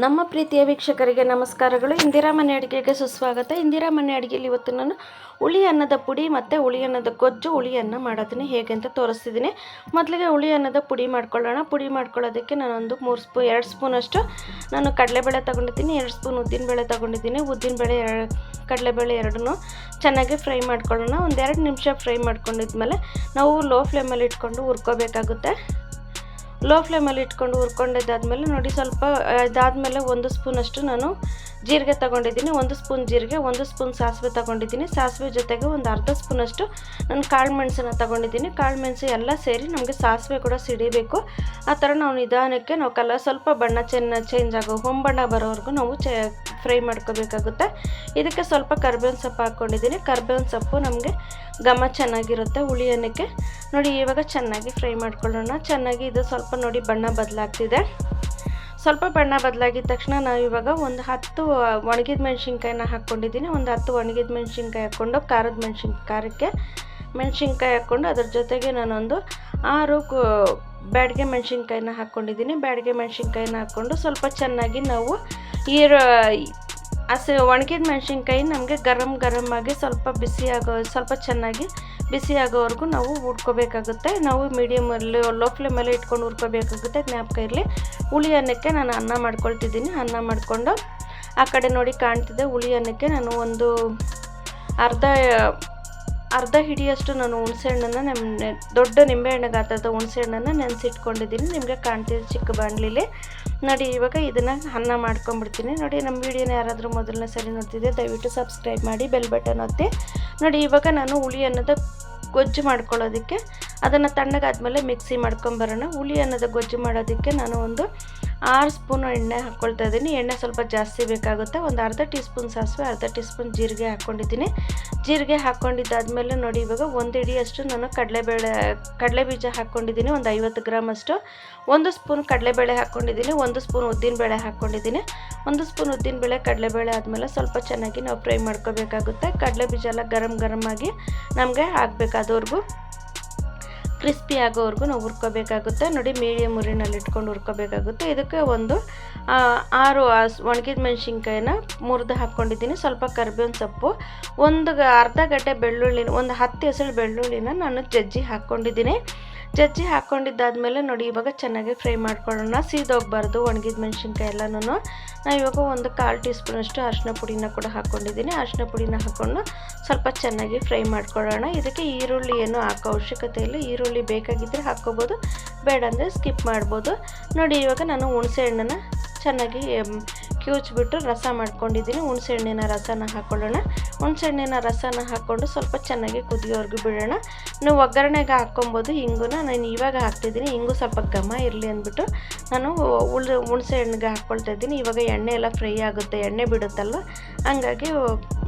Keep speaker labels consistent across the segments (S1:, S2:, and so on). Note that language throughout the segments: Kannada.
S1: ನಮ್ಮ ಪ್ರೀತಿಯ ವೀಕ್ಷಕರಿಗೆ ನಮಸ್ಕಾರಗಳು. ಇಂದಿರಾ ಮನೆ ಅಡುಗೆಗೆ ಸುಸ್ವಾಗತ. ಇಂದಿರಾ ಮನೆ ಅಡುಗೆಯಲ್ಲಿ ಇವತ್ತು ನಾನು ಹುಳಿ ಅನ್ನದ ಪುಡಿ ಮತ್ತು ಹುಳಿ ಅನ್ನದ ಗೊಜ್ಜು ಹುಳಿ ಅನ್ನ ಮಾಡೋದನ್ನು ಹೇಗೆ ಅಂತ ತೋರಿಸ್ತಿದ್ದೀನಿ. ಮೊದಲಿಗೆ ಹುಳಿ ಅನ್ನದ ಪುಡಿ ಮಾಡ್ಕೊಳ್ಳೋಣ. ಪುಡಿ ಮಾಡ್ಕೊಳ್ಳೋದಕ್ಕೆ ನಾನೊಂದು 2 ಸ್ಪೂನಷ್ಟು ನಾನು ಕಡಲೆಬೇಳೆ ತೊಗೊಂಡಿದ್ದೀನಿ, 2 ಸ್ಪೂನ್ ಉದ್ದಿನಬೇಳೆ ತೊಗೊಂಡಿದ್ದೀನಿ. ಉದ್ದಿನಬೇಳೆ ಕಡಲೆಬೇಳೆ ಎರಡನ್ನೂ ಚೆನ್ನಾಗಿ ಫ್ರೈ ಮಾಡ್ಕೊಳ್ಳೋಣ. ಒಂದು 2 ನಿಮಿಷ ಫ್ರೈ ಮಾಡ್ಕೊಂಡಿದ್ಮೇಲೆ ನಾವು ಲೋ ಫ್ಲೇಮಲ್ಲಿ ಇಟ್ಕೊಂಡು ಹುರ್ಕೋಬೇಕಾಗುತ್ತೆ. ಲೋ ಫ್ಲೇಮಲ್ಲಿ ಇಟ್ಕೊಂಡು ಹುರ್ಕೊಂಡಿದ್ದಾದಮೇಲೆ ನೋಡಿ, ಸ್ವಲ್ಪ ಇದಾದಮೇಲೆ 1 ಸ್ಪೂನಷ್ಟು ನಾನು ಜೀರಿಗೆ ತೊಗೊಂಡಿದ್ದೀನಿ. 1 ಸ್ಪೂನ್ ಜೀರಿಗೆ, 1 ಸ್ಪೂನ್ ಸಾಸಿವೆ ತೊಗೊಂಡಿದ್ದೀನಿ. ಸಾಸಿವೆ ಜೊತೆಗೆ ಒಂದು ಅರ್ಧ ಸ್ಪೂನಷ್ಟು ನಾನು ಕಾಳು ಮೆಣಸನ್ನು ತೊಗೊಂಡಿದ್ದೀನಿ. ಕಾಳು ಮೆಣಸು ಎಲ್ಲ ಸೇರಿ ನಮಗೆ ಸಾಸಿವೆ ಕೂಡ ಸಿಡಿಬೇಕು. ಆ ಥರ ನಾವು ನಿಧಾನಕ್ಕೆ ನಾವು ಕಲರ್ ಸ್ವಲ್ಪ ಬಣ್ಣ ಚೇಂಜ್ ಆಗೋ ಹೊಂಬಣ್ಣ ಬರೋವರೆಗೂ ನಾವು ಫ್ರೈ ಮಾಡ್ಕೋಬೇಕಾಗುತ್ತೆ. ಇದಕ್ಕೆ ಸ್ವಲ್ಪ ಕರ್ಬೇವಿನ ಸೊಪ್ಪು ಹಾಕ್ಕೊಂಡಿದ್ದೀನಿ. ಕರ್ಬೇವಿನ ಸೊಪ್ಪು ನಮಗೆ ಘಮ ಚೆನ್ನಾಗಿರುತ್ತೆ ಹುಳಿ ಅನ್ನಕ್ಕೆ. ನೋಡಿ, ಇವಾಗ ಚೆನ್ನಾಗಿ ಫ್ರೈ ಮಾಡ್ಕೊಳ್ಳೋಣ. ಚೆನ್ನಾಗಿ ಇದು ಸ್ವಲ್ಪ ನೋಡಿ ಬಣ್ಣ ಬದಲಾಗ್ತಿದೆ. ಸ್ವಲ್ಪ ಬಣ್ಣ ಬದಲಾಗಿದ ತಕ್ಷಣ ನಾವು ಇವಾಗ ಒಂದು 10 ಒಣಗಿದ ಮೆಣಸಿನ್ಕಾಯಿನ ಹಾಕ್ಕೊಂಡಿದ್ದೀನಿ. ಒಂದು 10 ಒಣಗಿದ ಮೆಣಸಿನ್ಕಾಯಿ ಹಾಕ್ಕೊಂಡು ಖಾರಕ್ಕೆ ಮೆಣಸಿನ್ಕಾಯಿ ಹಾಕ್ಕೊಂಡು ಅದ್ರ ಜೊತೆಗೆ ನಾನೊಂದು 6 ಬ್ಯಾಡಗೆ ಮೆಣಸಿನ್ಕಾಯಿನ ಹಾಕ್ಕೊಂಡಿದ್ದೀನಿ. ಬ್ಯಾಡಗೆ ಮೆಣಸಿನ್ಕಾಯಿನ ಹಾಕ್ಕೊಂಡು ಸ್ವಲ್ಪ ಚೆನ್ನಾಗಿ ನಾವು ಒಣಗಿದ ಮೆಣಸಿನ್ಕಾಯಿ ನಮಗೆ ಗರಮ್ ಆಗಿ ಸ್ವಲ್ಪ ಚೆನ್ನಾಗಿ ಬಿಸಿ ಆಗೋವರೆಗೂ ನಾವು ಹುರ್ಕೋಬೇಕಾಗುತ್ತೆ. ನಾವು ಮೀಡಿಯಮಲ್ಲಿ ಲೋ ಫ್ಲೇಮಲ್ಲಿ ಇಟ್ಕೊಂಡು ಹುರ್ಕೋಬೇಕಾಗುತ್ತೆ. ಜ್ಞಾಪಕ ಇರಲಿ. ಹುಳಿ ಅನ್ನಕ್ಕೆ ನಾನು ಅನ್ನ ಮಾಡ್ಕೊಳ್ತಿದ್ದೀನಿ. ಅನ್ನ ಮಾಡಿಕೊಂಡು ಆ ಕಡೆ ನೋಡಿ ಕಾಣ್ತಿದ್ದೆ, ಹುಳಿ ಅನ್ನಕ್ಕೆ ನಾನು ಒಂದು ಅರ್ಧ ಹಿಡಿಯಷ್ಟು ನಾನು ಹುಣಸೆಹಣ್ಣನ್ನು ದೊಡ್ಡ ನಿಂಬೆಹಣ್ಣು ಗಾತ್ರದ ಹುಣಸೆಹಣ್ಣನ್ನು ನೆನೆಸಿಟ್ಕೊಂಡಿದ್ದೀನಿ. ನಿಮಗೆ ಕಾಣ್ತಿದೆ ಚಿಕ್ಕ ಬಾಣಲಿಲಿ. ನೋಡಿ, ಇವಾಗ ಇದನ್ನು ಅನ್ನ ಮಾಡ್ಕೊಂಬಿಡ್ತೀನಿ. ನೋಡಿ, ನಮ್ಮ ವೀಡಿಯೋನ ಯಾರಾದರೂ ಮೊದಲನೇ ಸರಿ ನೋಡ್ತಿದ್ದೆ ದಯವಿಟ್ಟು ಸಬ್ಸ್ಕ್ರೈಬ್ ಮಾಡಿ, ಬೆಲ್ ಬಟನ್ ಒತ್ತಿ. ನೋಡಿ, ಇವಾಗ ನಾನು ಹುಳಿ ಅನ್ನದ ಗೊಜ್ಜು ಮಾಡ್ಕೊಳ್ಳೋದಕ್ಕೆ ಅದನ್ನು ತಣ್ಣಗಾದ್ಮೇಲೆ ಮಿಕ್ಸಿ ಮಾಡ್ಕೊಂಬರೋಣ. ಹುಳಿ ಅನ್ನದ ಗೊಜ್ಜು ಮಾಡೋದಕ್ಕೆ ನಾನು ಒಂದು 6 ಸ್ಪೂನು ಎಣ್ಣೆ ಹಾಕ್ಕೊಳ್ತಾ ಇದ್ದೀನಿ. ಎಣ್ಣೆ ಸ್ವಲ್ಪ ಜಾಸ್ತಿ ಬೇಕಾಗುತ್ತೆ. ಒಂದು ಅರ್ಧ ಟೀ ಸ್ಪೂನ್ ಸಾಸಿವೆ, ಅರ್ಧ ಟೀ ಸ್ಪೂನ್ ಜೀರಿಗೆ ಹಾಕ್ಕೊಂಡಿದ್ದೀನಿ. ಜೀರಿಗೆ ಹಾಕ್ಕೊಂಡಿದ್ದಾದಮೇಲೆ ನೋಡಿ, ಇವಾಗ 1 ಹಿಡಿಯಷ್ಟು ನಾನು ಕಡಲೆ ಬೀಜ ಹಾಕ್ಕೊಂಡಿದ್ದೀನಿ. ಒಂದು 50 ಗ್ರಾಮ್ ಅಷ್ಟು. 1 ಸ್ಪೂನ್ ಕಡಲೆಬೇಳೆ ಹಾಕ್ಕೊಂಡಿದ್ದೀನಿ. 1 ಸ್ಪೂನ್ ಉದ್ದಿನಬೇಳೆ ಹಾಕ್ಕೊಂಡಿದ್ದೀನಿ. 1 ಸ್ಪೂನ್ ಉದ್ದಿನಬೇಳೆ ಕಡಲೆಬೇಳೆ ಆದಮೇಲೆ ಸ್ವಲ್ಪ ಚೆನ್ನಾಗಿ ನಾವು ಫ್ರೈ ಮಾಡ್ಕೋಬೇಕಾಗುತ್ತೆ. ಕಡಲೆ ಬೀಜ ಎಲ್ಲ ಗರಮ್ ಆಗಿ ನಮಗೆ ಆಗಬೇಕಾದವ್ರಿಗೂ ಕ್ರಿಸ್ಪಿ ಆಗೋವರೆಗೂ ನಾವು ಹುರ್ಕೋಬೇಕಾಗುತ್ತೆ. ನೋಡಿ, ಮೀಡಿಯಮ್ ಉರಿನಲ್ಲಿ ಇಟ್ಕೊಂಡು ಹುರ್ಕೋಬೇಕಾಗುತ್ತೆ. ಇದಕ್ಕೆ ಒಂದು 6 ಒಣಗಿದ ಮೆಣಸಿನ್ಕಾಯಿನ ಮುರಿದು ಹಾಕ್ಕೊಂಡಿದ್ದೀನಿ. ಸ್ವಲ್ಪ ಕರ್ಬೇವಿನ ಸೊಪ್ಪು, ಒಂದು ಅರ್ಧ ಗಡ್ಡೆ ಬೆಳ್ಳುಳ್ಳಿನ, ಒಂದು 10 ಎಸಳು ಬೆಳ್ಳುಳ್ಳಿನ ನಾನು ಜಜ್ಜಿ ಹಾಕ್ಕೊಂಡಿದ್ದೀನಿ. ಜಜ್ಜಿ ಹಾಕ್ಕೊಂಡಿದ್ದಾದಮೇಲೆ ನೋಡಿ, ಇವಾಗ ಚೆನ್ನಾಗಿ ಫ್ರೈ ಮಾಡ್ಕೊಳ್ಳೋಣ. ಸೀದೋಗಬಾರ್ದು ಒಣಗಿದ ಮೆಣಸಿನ್ಕಾಯಿ ಎಲ್ಲನೂ. ನಾನು ಇವಾಗ ಒಂದು 1/4 ಟೀ ಸ್ಪೂನಷ್ಟು ಅರಿಶಿನ ಪುಡಿನ ಕೂಡ ಹಾಕ್ಕೊಂಡಿದ್ದೀನಿ. ಅರಿಶಿನ ಪುಡಿನ ಹಾಕ್ಕೊಂಡು ಸ್ವಲ್ಪ ಚೆನ್ನಾಗಿ ಫ್ರೈ ಮಾಡ್ಕೊಳ್ಳೋಣ. ಇದಕ್ಕೆ ಈರುಳ್ಳಿ ಏನು ಹಾಕೋ ಅವಶ್ಯಕತೆ ಇಲ್ಲ. ಈರುಳ್ಳಿ ಬೇಕಾಗಿದ್ದರೆ ಹಾಕ್ಕೋಬೋದು, ಬೇಡ ಅಂದರೆ ಸ್ಕಿಪ್ ಮಾಡ್ಬೋದು. ನೋಡಿ, ಇವಾಗ ನಾನು ಹುಣಸೆ ಹಣ್ಣನ್ನು ಚೆನ್ನಾಗಿ ಕಿವುಚ್ಬಿಟ್ಟು ರಸ ಮಾಡ್ಕೊಂಡಿದ್ದೀನಿ. ಹುಣಸೆಹಣ್ಣಿನ ರಸನ ಹಾಕ್ಕೊಳ್ಳೋಣ. ಹುಣಸೆಹಣ್ಣಿನ ರಸನ ಹಾಕ್ಕೊಂಡು ಸ್ವಲ್ಪ ಚೆನ್ನಾಗಿ ಕುದಿಯೋವರೆಗೂ ಬಿಡೋಣ. ನೀವು ಒಗ್ಗರಣೆಗೆ ಹಾಕ್ಕೊಬೋದು. ಹಿಂಗುನ ನಾನು ಇವಾಗ ಹಾಕ್ತಿದ್ದೀನಿ. ಹಿಂಗು ಸ್ವಲ್ಪ ಘಮ ಇರಲಿ ಅಂದ್ಬಿಟ್ಟು ನಾನು ಹುಣಸೆಹಣ್ಣಿಗೆ ಹಾಕ್ಕೊಳ್ತಾ ಇದ್ದೀನಿ. ಇವಾಗ ಎಣ್ಣೆ ಎಲ್ಲ ಫ್ರೈ ಆಗುತ್ತೆ, ಎಣ್ಣೆ ಬಿಡುತ್ತಲ್ವ, ಹಂಗಾಗಿ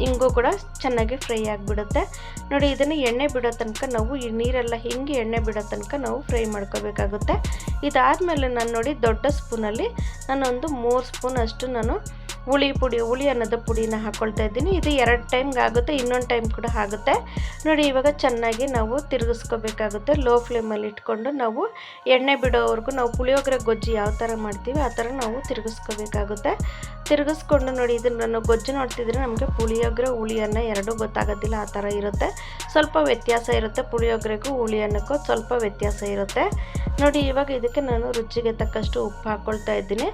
S1: ಹಿಂಗು ಕೂಡ ಚೆನ್ನಾಗಿ ಫ್ರೈ ಆಗಿಬಿಡುತ್ತೆ. ನೋಡಿ, ಇದನ್ನು ಎಣ್ಣೆ ಬಿಡೋ ತನಕ ನಾವು ಈ ನೀರೆಲ್ಲ ಹಿಂಗೆ ಎಣ್ಣೆ ಬಿಡೋ ತನಕ ನಾವು ಫ್ರೈ ಮಾಡ್ಕೋಬೇಕಾಗುತ್ತೆ. ಇದಾದಮೇಲೆ ನಾನು ನೋಡಿ, ದೊಡ್ಡ ಸ್ಪೂನಲ್ಲಿ ನಾನೊಂದು 3 ಸ್ಪೂನ್ ಅಷ್ಟು ನಾನು ಹುಳಿ ಅನ್ನದ ಪುಡಿನ ಹಾಕ್ಕೊಳ್ತಾ ಇದ್ದೀನಿ. ಇದು 2 ಟೈಮ್ಗೆ ಆಗುತ್ತೆ, ಇನ್ನೊಂದು ಟೈಮ್ ಕೂಡ ಆಗುತ್ತೆ. ನೋಡಿ, ಇವಾಗ ಚೆನ್ನಾಗಿ ನಾವು ತಿರುಗಿಸ್ಕೋಬೇಕಾಗುತ್ತೆ. ಲೋ ಫ್ಲೇಮಲ್ಲಿ ಇಟ್ಕೊಂಡು ನಾವು ಎಣ್ಣೆ ಬಿಡೋವರೆಗೂ ನಾವು ಪುಳಿಯೋಗರೆ ಗೊಜ್ಜು ಯಾವ ಥರ ಮಾಡ್ತೀವಿ ಆ ಥರ ನಾವು ತಿರುಗಿಸ್ಕೋಬೇಕಾಗುತ್ತೆ. ತಿರುಗಿಸ್ಕೊಂಡು ನೋಡಿ, ಇದನ್ನು ನಾನು ಗೊಜ್ಜು ನೋಡ್ತಿದ್ರೆ ನಮಗೆ ಪುಳಿಯೋಗರೆ ಹುಳಿ ಅನ್ನ ಎರಡೂ ಗೊತ್ತಾಗೋದಿಲ್ಲ, ಆ ಥರ ಇರುತ್ತೆ. ಸ್ವಲ್ಪ ವ್ಯತ್ಯಾಸ ಇರುತ್ತೆ. ಪುಳಿಯೋಗರೆಗೂ ಹುಳಿ ಅನ್ನಕ್ಕೂ ಸ್ವಲ್ಪ ವ್ಯತ್ಯಾಸ ಇರುತ್ತೆ. ನೋಡಿ, ಇವಾಗ ಇದಕ್ಕೆ ನಾನು ರುಚಿಗೆ ತಕ್ಕಷ್ಟು ಉಪ್ಪು ಹಾಕ್ಕೊಳ್ತಾ ಇದ್ದೀನಿ.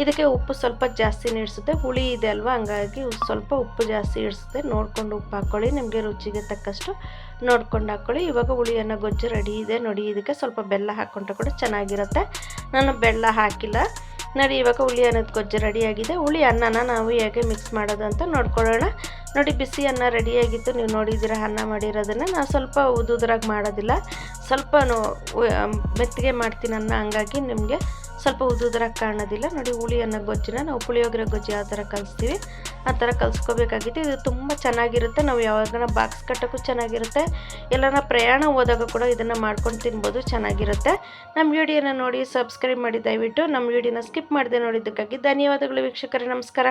S1: ಇದಕ್ಕೆ ಉಪ್ಪು ಸ್ವಲ್ಪ ಜಾಸ್ತಿ ಇಡಿಸುತ್ತೆ, ಹುಳಿ ಇದೆ ಅಲ್ವಾ, ಹಂಗಾಗಿ ಸ್ವಲ್ಪ ಉಪ್ಪು ಜಾಸ್ತಿ ಇಡಿಸುತ್ತೆ. ನೋಡಿಕೊಂಡು ಉಪ್ಪು ಹಾಕ್ಕೊಳ್ಳಿ, ನಿಮಗೆ ರುಚಿಗೆ ತಕ್ಕಷ್ಟು ನೋಡ್ಕೊಂಡು ಹಾಕ್ಕೊಳ್ಳಿ. ಇವಾಗ ಹುಳಿ ಅನ್ನ ಗೊಜ್ಜು ರೆಡಿ ಇದೆ. ನೋಡಿ, ಇದಕ್ಕೆ ಸ್ವಲ್ಪ ಬೆಲ್ಲ ಹಾಕ್ಕೊಂಡ್ರೆ ಕೂಡ ಚೆನ್ನಾಗಿರುತ್ತೆ. ನಾನು ಬೆಲ್ಲ ಹಾಕಿಲ್ಲ. ನೋಡಿ, ಇವಾಗ ಹುಳಿ ಅನ್ನದ ಗೊಜ್ಜು ರೆಡಿಯಾಗಿದೆ. ಹುಳಿ ಅನ್ನನ ನಾವು ಹೇಗೆ ಮಿಕ್ಸ್ ಮಾಡೋದು ಅಂತ ನೋಡ್ಕೊಳ್ಳೋಣ. ನೋಡಿ, ಬಿಸಿ ಅನ್ನ ರೆಡಿಯಾಗಿತ್ತು. ನೀವು ನೋಡಿದ್ದೀರ ಅನ್ನ ಮಾಡಿರೋದನ್ನು. ನಾನು ಸ್ವಲ್ಪ ಉದುರಾಗಿ ಮಾಡೋದಿಲ್ಲ, ಸ್ವಲ್ಪ ಮೆತ್ತಗೆ ಮಾಡ್ತೀನಿ ಅನ್ನ, ಹಂಗಾಗಿ ನಿಮಗೆ ಸ್ವಲ್ಪ ಉದುರಾಗಿ ಕಾಣೋದಿಲ್ಲ. ನೋಡಿ, ಹುಳಿ ಅನ್ನ ಗೊಜ್ಜನ್ನ ನಾವು ಪುಳಿಯೋಗರೆ ಗೊಜ್ಜು ಯಾವ ಥರ ಕಲಿಸ್ತೀವಿ ಆ ಥರ ಕಲಿಸ್ಕೋಬೇಕಾಗಿತ್ತು. ಇದು ತುಂಬ ಚೆನ್ನಾಗಿರುತ್ತೆ. ನಾವು ಯಾವಾಗನ ಬಾಕ್ಸ್ ಕಟ್ಟೋಕ್ಕೂ ಚೆನ್ನಾಗಿರುತ್ತೆ. ಎಲ್ಲನ ಪ್ರಯಾಣ ಹೋದಾಗ ಕೂಡ ಇದನ್ನು ಮಾಡ್ಕೊಂಡು ತಿನ್ಬೋದು, ಚೆನ್ನಾಗಿರುತ್ತೆ. ನಮ್ಮ ವಿಡಿಯೋನ ನೋಡಿ ಸಬ್ಸ್ಕ್ರೈಬ್ ಮಾಡಿ ದಯವಿಟ್ಟು. ನಮ್ಮ ವಿಡಿಯೋನ ಸ್ಕಿಪ್ ಮಾಡದೆ ನೋಡಿದ್ದಕ್ಕಾಗಿ ಧನ್ಯವಾದಗಳು ವೀಕ್ಷಕರೇ. ನಮಸ್ಕಾರ.